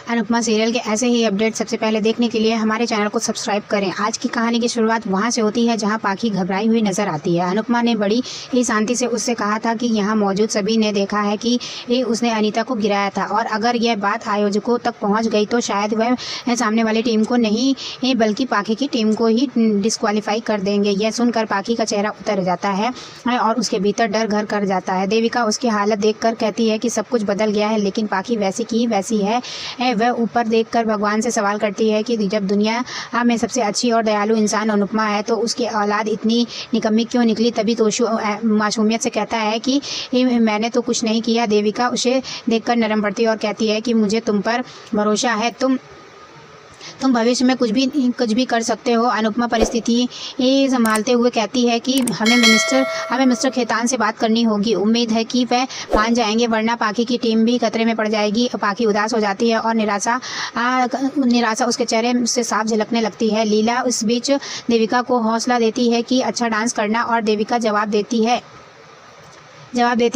Anupama serial के ऐसे ही update सबसे पहले देखने के लिए हमारे चैनल को सब्सक्राइब करें। आज की कहानी की शुरुआत वहां से होती है जहां पाखी घबराई हुई नजर आती है। अनुपमा ने बड़ी ही शांति से उससे कहा था कि यहां मौजूद सभी ने देखा है कि उसने अनीता को गिराया था और अगर यह बात आयोजकों तक पहुंच गई तो शायद वह सामने वाली टीम को नहीं बल्कि पाखी की टीम को ही डिस्क्वालीफाई कर देंगे। यह सुनकर पाखी का चेहरा उतर जाता है और उसके भीतर डर घर कर जाता है। देविका उसकी हालत देखकर कहती है कि सब कुछ बदल गया है, लेकिन पाखी वैसी की वैसी है। वह ऊपर देखकर भगवान से सवाल करती है कि जब दुनिया में सबसे अच्छी और दयालु इंसान अनुपमा है तो उसकी औलाद इतनी निकम्मी क्यों निकली। तभी तोशु मासूमियत से कहता है कि मैंने तो कुछ नहीं किया। देविका उसे देखकर नरम पड़ती है और कहती है कि मुझे तुम पर भरोसा है, तुम भविष्य में कुछ भी कर सकते हो। अनुपमा परिस्थिति संभालते हुए कहती है कि हमें मिस्टर खेतान से बात करनी होगी। उम्मीद है कि वह मान जाएंगे, वरना पाखी की टीम भी खतरे में पड़ जाएगी। पाखी उदास हो जाती है और निराशा उसके चेहरे से साफ झलकने लगती है। लीला उस बीच देविका को हौसला देती है कि अच्छा डांस करना, और देविका जवाब देती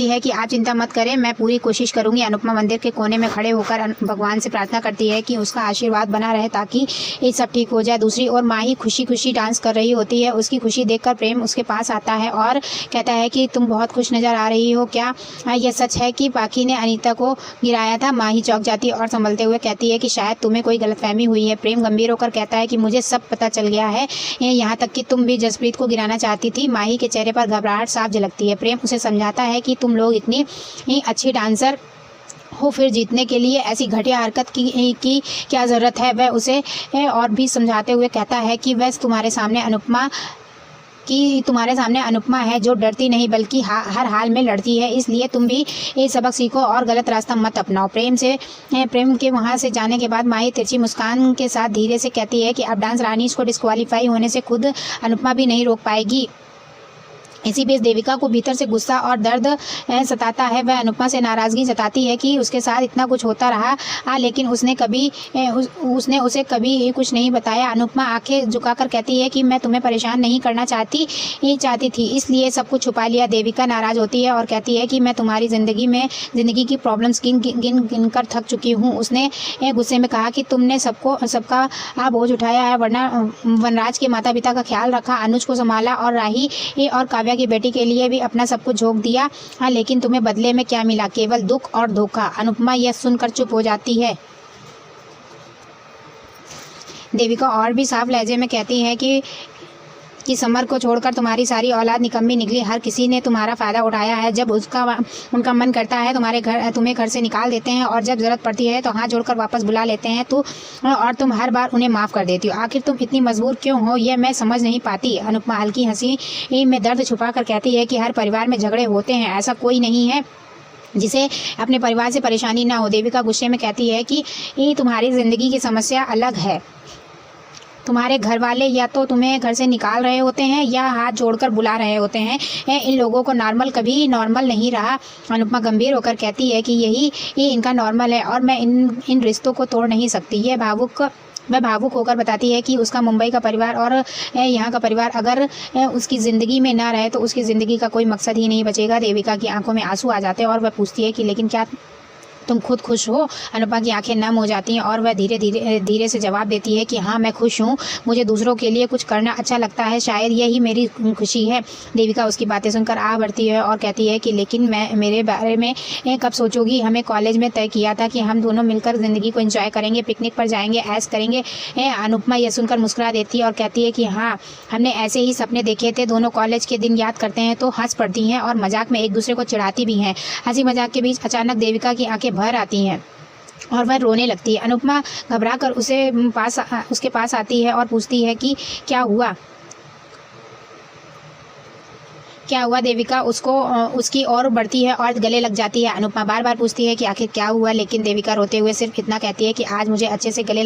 है कि आप चिंता मत करें, मैं पूरी कोशिश करूंगी। अनुपमा मंदिर के कोने में खड़े होकर भगवान से प्रार्थना करती है कि उसका आशीर्वाद बना रहे ताकि ये सब ठीक हो जाए। दूसरी ओर माही खुशी खुशी डांस कर रही होती है। उसकी खुशी देखकर प्रेम उसके पास आता है और कहता है कि तुम बहुत खुश नजर आ रही हो, क्या यह सच है कि पाखी ने अनीता को गिराया था। माही चौंक जाती है और संभलते हुए कहती है कि शायद तुम्हें कोई गलतफहमी हुई है। प्रेम गंभीर होकर कहता है कि मुझे सब पता चल गया है, यहाँ तक कि तुम भी जसप्रीत को गिराना चाहती थी। माही के चेहरे पर घबराहट साफ झलकती है। प्रेम उसे समझाता है कि तुम लोग इतनी अच्छी डांसर हो, फिर जीतने के लिए ऐसी घटिया हरकत की क्या ज़रूरत है। वह उसे और भी समझाते हुए कहता है कि वह तुम्हारे सामने अनुपमा है जो डरती नहीं बल्कि हर हाल में लड़ती है। इसलिए तुम भी ये सबक सीखो और गलत रास्ता मत अपनाओ। प्रेम के वहाँ से जाने के बाद माही तिरछी मुस्कान के साथ धीरे से कहती है कि अब डांस रानी को डिस्क्वालीफाई होने से खुद अनुपमा भी नहीं रोक पाएगी। इसी बीच देविका को भीतर से गुस्सा और दर्द सताता है। वह अनुपमा से नाराज़गी जताती है कि उसके साथ इतना कुछ होता रहा लेकिन उसने उसे कभी कुछ नहीं बताया। अनुपमा आंखें झुकाकर कहती है कि मैं तुम्हें परेशान नहीं करना चाहती थी, इसलिए सब कुछ छुपा लिया। देविका नाराज़ होती है और कहती है कि मैं तुम्हारी ज़िंदगी की प्रॉब्लम्स गिन कर थक चुकी हूँ। उसने गुस्से में कहा कि तुमने सबका बोझ उठाया है, वरना वनराज के माता पिता का ख्याल रखा, अनुज को संभाला और राही और काव्या की बेटी के लिए भी अपना सब कुछ झोंक दिया। लेकिन तुम्हें बदले में क्या मिला? केवल दुख और धोखा। अनुपमा यह सुनकर चुप हो जाती है। देविका और भी साफ लहजे में कहती है कि समर को छोड़कर तुम्हारी सारी औलाद निकम्मी निकली। हर किसी ने तुम्हारा फ़ायदा उठाया है। जब उनका मन करता है तुम्हें घर से निकाल देते हैं और जब ज़रूरत पड़ती है तो हाथ जोड़कर वापस बुला लेते हैं और तुम हर बार उन्हें माफ़ कर देती हो। आखिर तुम इतनी मजबूर क्यों हो, यह मैं समझ नहीं पाती। अनुपमा हल्की हंसी में दर्द छुपा कर कहती है कि हर परिवार में झगड़े होते हैं, ऐसा कोई नहीं है जिसे अपने परिवार से परेशानी ना हो। देविका गुस्से में कहती है कि तुम्हारी ज़िंदगी की समस्या अलग है। तुम्हारे घर वाले या तो तुम्हें घर से निकाल रहे होते हैं या हाथ जोड़कर बुला रहे होते हैं। इन लोगों को नॉर्मल कभी नॉर्मल नहीं रहा। अनुपमा गंभीर होकर कहती है कि यही इनका नॉर्मल है और मैं इन रिश्तों को तोड़ नहीं सकती। वह भावुक होकर बताती है कि उसका मुंबई का परिवार और यहाँ का परिवार अगर उसकी ज़िंदगी में ना रहे तो उसकी ज़िंदगी का कोई मकसद ही नहीं बचेगा। देविका की आंखों में आंसू आ जाते हैं और वह पूछती है कि लेकिन क्या तुम खुद खुश हो? अनुपमा की आंखें नम हो जाती हैं और वह धीरे से जवाब देती है कि हाँ, मैं खुश हूँ। मुझे दूसरों के लिए कुछ करना अच्छा लगता है, शायद यही मेरी खुशी है। देविका उसकी बातें सुनकर बढ़ती है और कहती है कि लेकिन मेरे बारे में कब सोचोगी? हमें कॉलेज में तय किया था कि हम दोनों मिलकर ज़िंदगी को एंजॉय करेंगे, पिकनिक पर जाएंगे, ऐश करेंगे। अनुपमा यह सुनकर मुस्कुरा देती है और कहती है कि हाँ, हमने ऐसे ही सपने देखे थे। दोनों कॉलेज के दिन याद करते हैं तो हंस पड़ती हैं और मजाक में एक दूसरे को चिढ़ाती भी हैं। हंसी मजाक के बीच अचानक देविका की आंखें भर आती हैं और वह रोने लगती है। अनुपमा घबराकर उसके पास आती है और पूछती है कि क्या हुआ? देविका उसकी ओर बढ़ती है और गले लग जाती है। अनुपमा बार बार पूछती है कि आखिर क्या हुआ, लेकिन देविका रोते हुए सिर्फ इतना कहती है कि आज मुझे अच्छे से गले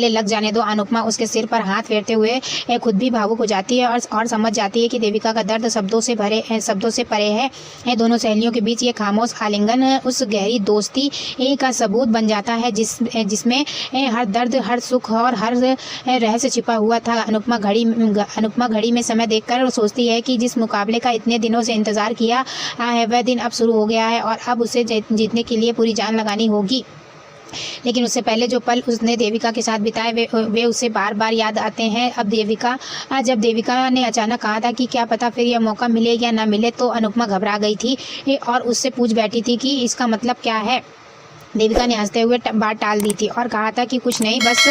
लग जाने दो। अनुपमा उसके सिर पर हाथ फेरते हुए खुद भी भावुक हो जाती है और समझ जाती है कि देविका का दर्द शब्दों से परे है। दोनों सहेलियों के बीच ये खामोश आलिंगन उस गहरी दोस्ती का सबूत बन जाता है जिसमें हर दर्द, हर सुख और हर रहस्य छिपा हुआ था। अनुपमा घड़ी में समय देखकर सोचती है कि जिस मुकाबले का इतने दिनों से इंतजार किया है वह दिन अब शुरू हो गया है और अब उसे जीतने के लिए पूरी जान लगानी होगी। लेकिन उससे पहले जो पल उसने देविका के साथ बिताए वे उसे बार बार याद आते हैं। जब देविका ने अचानक कहा था कि क्या पता फिर यह मौका मिले या ना मिले, तो अनुपमा घबरा गई थी और उससे पूछ बैठी थी कि इसका मतलब क्या है। देविका ने हंसते हुए बात टाल दी थी और कहा था कि कुछ नहीं, बस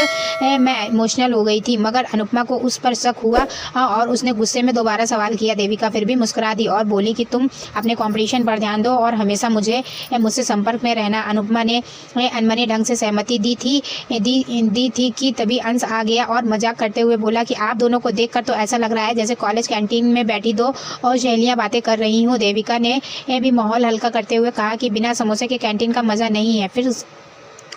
मैं इमोशनल हो गई थी। मगर अनुपमा को उस पर शक हुआ और उसने गुस्से में दोबारा सवाल किया। देविका फिर भी मुस्कुरा दी और बोली कि तुम अपने कंपटीशन पर ध्यान दो और हमेशा मुझसे संपर्क में रहना। अनुपमा ने अनमने ढंग से सहमति दी थी कि तभी अंश आ गया और मजाक करते हुए बोला कि आप दोनों को देखकर तो ऐसा लग रहा है जैसे कॉलेज कैंटीन में बैठी दो और सहेलियाँ बातें कर रही हूँ। देविका ने भी माहौल हल्का करते हुए कहा कि बिना समोसे के कैंटीन का मज़ा नहीं है। फिर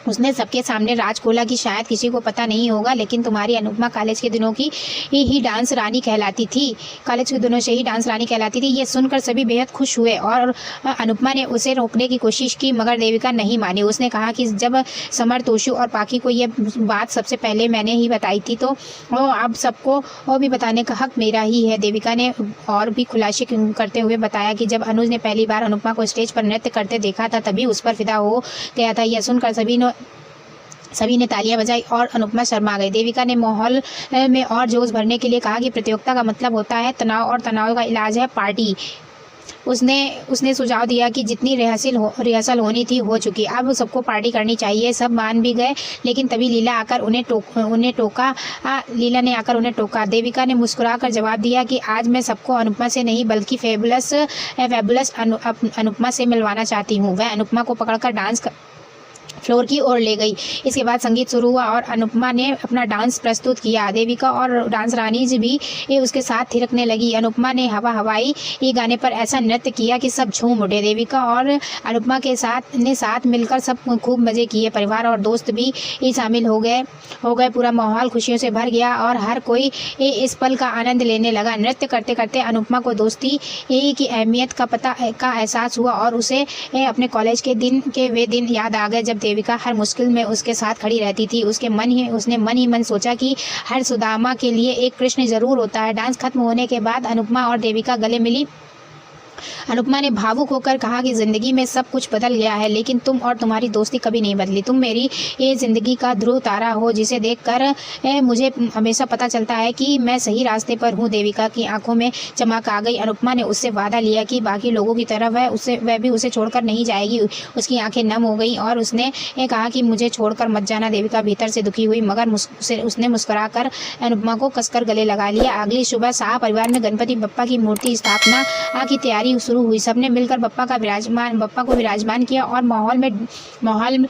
उसने सबके सामने राज खोला कि शायद किसी को पता नहीं होगा, लेकिन तुम्हारी अनुपमा कॉलेज के दिनों की ही डांस रानी कहलाती थी। कॉलेज के दिनों से ही डांस रानी कहलाती थी। ये सुनकर सभी बेहद खुश हुए और अनुपमा ने उसे रोकने की कोशिश की, मगर देविका नहीं मानी। उसने कहा कि जब समर, तोशु और पाखी को ये बात सबसे पहले मैंने ही बताई थी, तो अब सबको और भी बताने का हक मेरा ही है। देविका ने और भी खुलासे करते हुए बताया कि जब अनुज ने पहली बार अनुपमा को स्टेज पर नृत्य करते देखा था, तभी उस पर फिदा हो गया था। यह सुनकर सभी ने तालियां बजाई और अनुपमा शर्मा गई। देविका ने माहौल में और जोश भरने के लिए कहा कि प्रतियोगिता का मतलब होता है तनाव और तनाव का इलाज है पार्टी। उसने सुझाव दिया कि जितनी रिहर्सल होनी थी हो चुकी, अब सबको पार्टी करनी चाहिए। सब मान भी गए, लेकिन तभी लीला ने आकर उन्हें टोका। देविका ने मुस्कुराकर जवाब दिया कि आज मैं सबको अनुपमा से नहीं बल्कि फेबुलस अनुपमा से मिलवाना चाहती हूँ। वह अनुपमा को पकड़कर डांस फ्लोर की ओर ले गई। इसके बाद संगीत शुरू हुआ और अनुपमा ने अपना डांस प्रस्तुत किया। देविका और डांस रानी भी उसके साथ थिरकने लगी। अनुपमा ने हवाई गाने पर ऐसा नृत्य किया कि सब झूम उठे। देविका और अनुपमा के साथ मिलकर सब खूब मजे किए। परिवार और दोस्त भी शामिल हो गए। पूरा माहौल खुशियों से भर गया और हर कोई इस पल का आनंद लेने लगा। नृत्य करते करते अनुपमा को दोस्ती की अहमियत का एहसास हुआ और उसे अपने कॉलेज के वे दिन याद आ गए जब देविका हर मुश्किल में उसके साथ खड़ी रहती थी। उसने मन ही मन सोचा कि हर सुदामा के लिए एक कृष्ण जरूर होता है। डांस खत्म होने के बाद अनुपमा और देविका गले मिली। अनुपमा ने भावुक होकर कहा कि जिंदगी में सब कुछ बदल गया है, लेकिन तुम और तुम्हारी दोस्ती कभी नहीं बदली। तुम मेरी ये जिंदगी का ध्रुव तारा हो जिसे देखकर मुझे हमेशा पता चलता है कि मैं सही रास्ते पर हूँ। देविका की आंखों में चमक आ गई। अनुपमा ने उससे वादा लिया कि बाकी लोगों की तरह वह भी उसे छोड़कर नहीं जाएगी। उसकी आंखें नम हो गई और उसने कहा कि मुझे छोड़कर मत जाना। देविका भीतर से दुखी हुई, मगर उसने मुस्कुराकर अनुपमा को कसकर गले लगा लिया। अगली सुबह शाह परिवार में गणपति बप्पा की मूर्ति स्थापना की तैयारी शुरू हुई। सबने मिलकर बप्पा को विराजमान किया और माहौल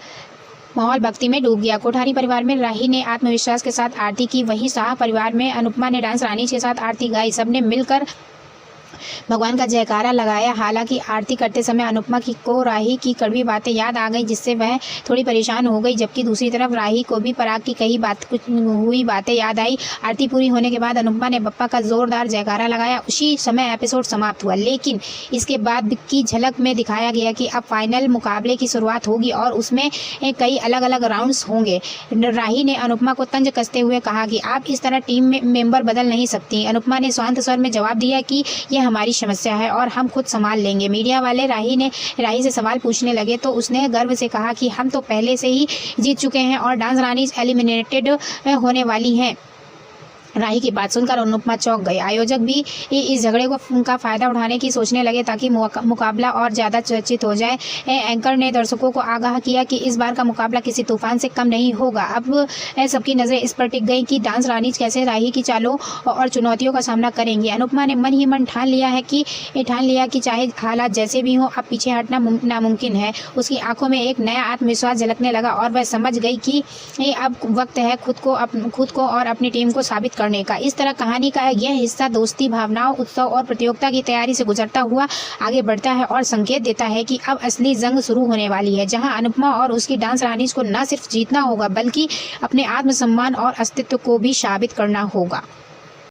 भक्ति में डूब गया। कोठारी परिवार में राही ने आत्मविश्वास के साथ आरती की, वहीं शाह परिवार में अनुपमा ने डांस रानी के साथ आरती गाई। सबने मिलकर भगवान का जयकारा लगाया। हालांकि आरती करते समय अनुपमा को राही की कड़वी बातें याद आ गई, जिससे वह थोड़ी परेशान हो गई, जबकि दूसरी तरफ राही को भी पराग की कुछ हुई बातें याद आई। आरती पूरी होने के बाद अनुपमा ने बप्पा का जोरदार जयकारा लगाया। उसी समय एपिसोड समाप्त हुआ, लेकिन इसके बाद की झलक में दिखाया गया कि अब फाइनल मुकाबले की शुरुआत होगी और उसमें कई अलग अलग राउंड्स होंगे। राही ने अनुपमा को तंज कसते हुए कहा कि आप इस तरह टीम मेंबर बदल नहीं सकती। अनुपमा ने शांत स्वर में जवाब दिया कि यह हमारी समस्या है और हम खुद संभाल लेंगे। मीडिया वाले राही से सवाल पूछने लगे तो उसने गर्व से कहा कि हम तो पहले से ही जीत चुके हैं और डांस रानी एलिमिनेटेड होने वाली हैं। राही की बात सुनकर अनुपमा चौंक गए। आयोजक भी इस झगड़े का फायदा उठाने की सोचने लगे ताकि मुकाबला और ज़्यादा चर्चित हो जाए। एंकर ने दर्शकों को आगाह किया कि इस बार का मुकाबला किसी तूफान से कम नहीं होगा। अब सबकी नज़रें इस पर टिक गई कि डांस रानी कैसे राही की चालों और चुनौतियों का सामना करेंगी। अनुपमा ने मन ही मन ठान लिया कि चाहे हालात जैसे भी हों, अब पीछे हटना नामुमकिन है। उसकी आंखों में एक नया आत्मविश्वास झलकने लगा और वह समझ गई कि अब वक्त है खुद को और अपनी टीम को साबित करने का। इस तरह कहानी का यह हिस्सा दोस्ती, भावनाओं, उत्सव और प्रतियोगिता की तैयारी से गुजरता हुआ आगे बढ़ता है और संकेत देता है कि अब असली जंग शुरू होने वाली है, जहां अनुपमा और उसकी डांस रानी को न सिर्फ जीतना होगा बल्कि अपने आत्मसम्मान और अस्तित्व को भी साबित करना होगा।